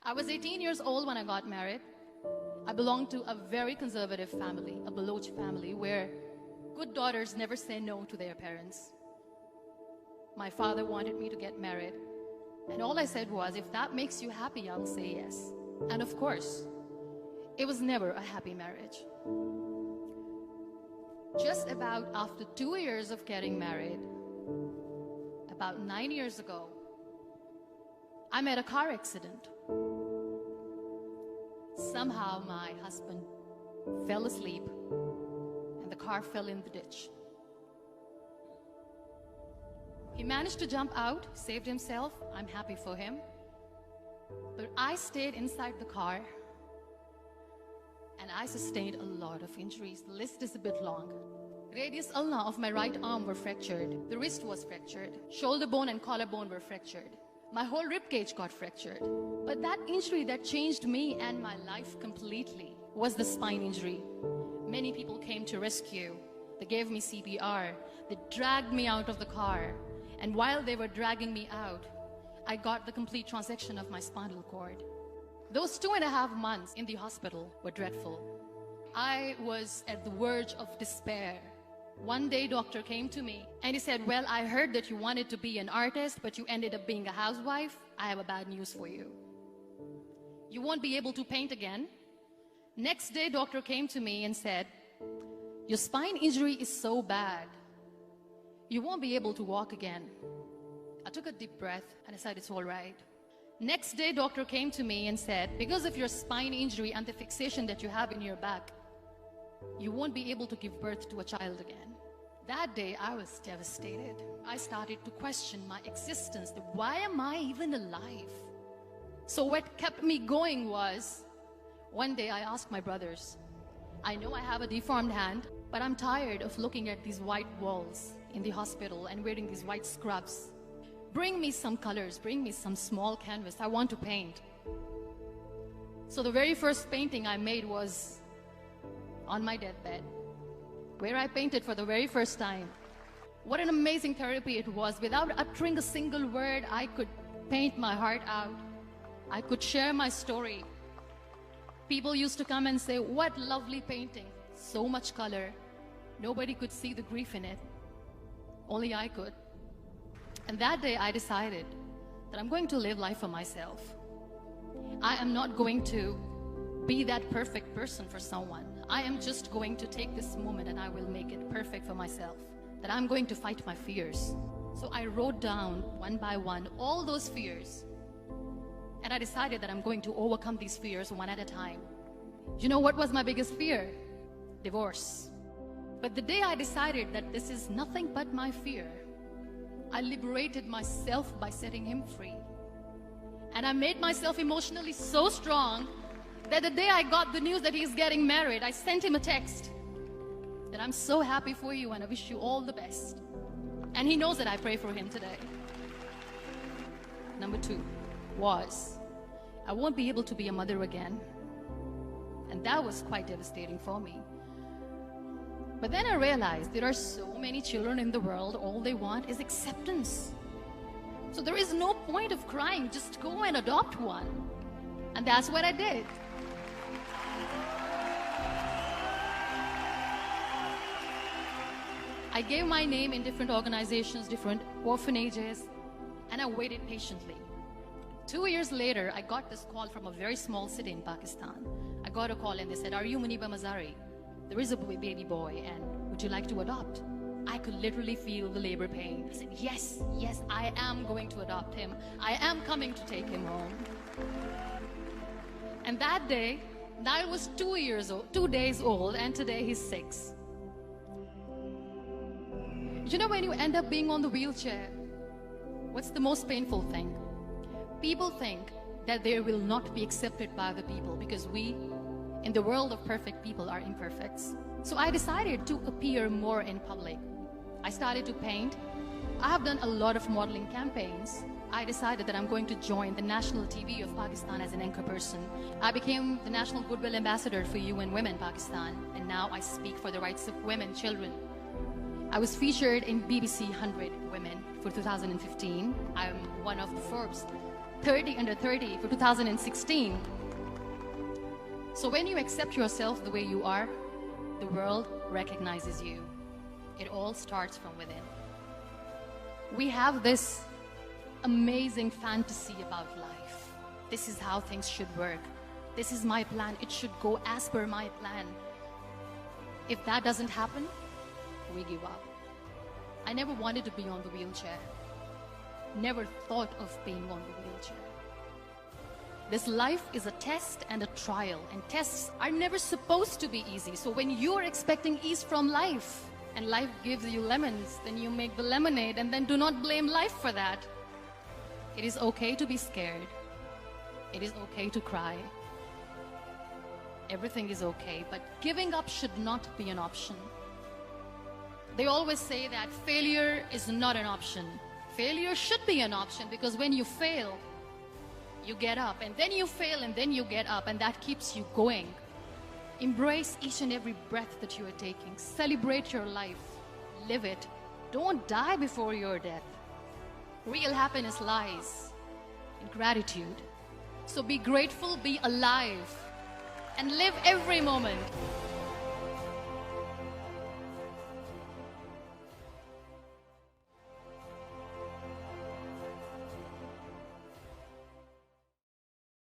I was 18 years old when I got married. I belonged to a very conservative family, a Baloch family, where good daughters never say no to their parents. My father wanted me to get married, and all I said was, if that makes you happy, I'll say yes. And of course, it was never a happy marriage. Just about after 2 years of getting married, about 9 years ago, I met a car accident. Somehow my husband fell asleep and the car fell in the ditch. He managed to jump out, saved himself. I'm happy for him. But I stayed inside the car and I sustained a lot of injuries. The list is a bit long. Radius ulna of my right arm were fractured. The wrist was fractured. Shoulder bone and collarbone were fractured. My whole rib cage got fractured. But that injury that changed me and my life completely was the spine injury. Many people came to rescue. They gave me CPR. They dragged me out of the car. And while they were dragging me out, I got the complete transection of my spinal cord. Those 2.5 months in the hospital were dreadful. I was at the verge of despair. One day, doctor came to me and he said, well, I heard that you wanted to be an artist, but you ended up being a housewife. I have a bad news for you. You won't be able to paint again. Next day, doctor came to me and said, your spine injury is so bad, you won't be able to walk again. I took a deep breath and I said, it's all right. Next day, doctor came to me and said, because of your spine injury and the fixation that you have in your back, you won't be able to give birth to a child again. That day, I was devastated. I started to question my existence. Why am I even alive? So what kept me going was, one day I asked my brothers, I know I have a deformed hand, but I'm tired of looking at these white walls in the hospital and wearing these white scrubs. Bring me some colors, bring me some small canvas. I want to paint. So the very first painting I made was on my deathbed, where I painted for the very first time. What an amazing therapy it was. Without uttering a single word, I could paint my heart out. I could share my story. People used to come and say, what lovely painting, so much color. Nobody could see the grief in it. Only I could. And that day I decided that I'm going to live life for myself. I am not going to be that perfect person for someone. I am just going to take this moment and I will make it perfect for myself. That I'm going to fight my fears. So I wrote down one by one all those fears. And I decided that I'm going to overcome these fears one at a time. You know what was my biggest fear? Divorce. But the day I decided that this is nothing but my fear, I liberated myself by setting him free. And I made myself emotionally so strong that the day I got the news that he's getting married, I sent him a text that I'm so happy for you and I wish you all the best. And he knows that I pray for him today. Number 2 was, I won't be able to be a mother again. And that was quite devastating for me. But then I realized there are so many children in the world, all they want is acceptance. So there is no point of crying, just go and adopt one. And that's what I did. I gave my name in different organizations, different orphanages, and I waited patiently. 2 years later, I got this call from a very small city in Pakistan. I got a call and they said, are you Muniba Mazari? There is a baby boy and would you like to adopt? I could literally feel the labor pain. I said, yes, yes, I am going to adopt him. I am coming to take him home. And that day, Niall was 2 days old, and today he's 6. You know, when you end up being on the wheelchair, what's the most painful thing? People think that they will not be accepted by the people because we, in the world of perfect people, are imperfects. So I decided to appear more in public. I started to paint. I have done a lot of modeling campaigns. I decided that I'm going to join the national TV of Pakistan as an anchor person. I became the National Goodwill Ambassador for UN Women Pakistan, and now I speak for the rights of women, children. I was featured in BBC 100 Women for 2015. I'm one of the Forbes 30 under 30 for 2016. So when you accept yourself the way you are, the world recognizes you. It all starts from within. We have this amazing fantasy about life. This is how things should work. This is my plan. It should go as per my plan. If that doesn't happen, we give up. I never wanted to be on the wheelchair. Never thought of being on the wheelchair. This life is a test and a trial, and tests are never supposed to be easy. So when you're expecting ease from life, and life gives you lemons, then you make the lemonade, and then do not blame life for that. It is okay to be scared. It is okay to cry. Everything is okay, but giving up should not be an option. They always say that failure is not an option. Failure should be an option, because when you fail, you get up, and then you fail, and then you get up, and that keeps you going. Embrace each and every breath that you are taking. Celebrate your life. Live it. Don't die before your death. Real happiness lies in gratitude. So be grateful, be alive, and live every moment.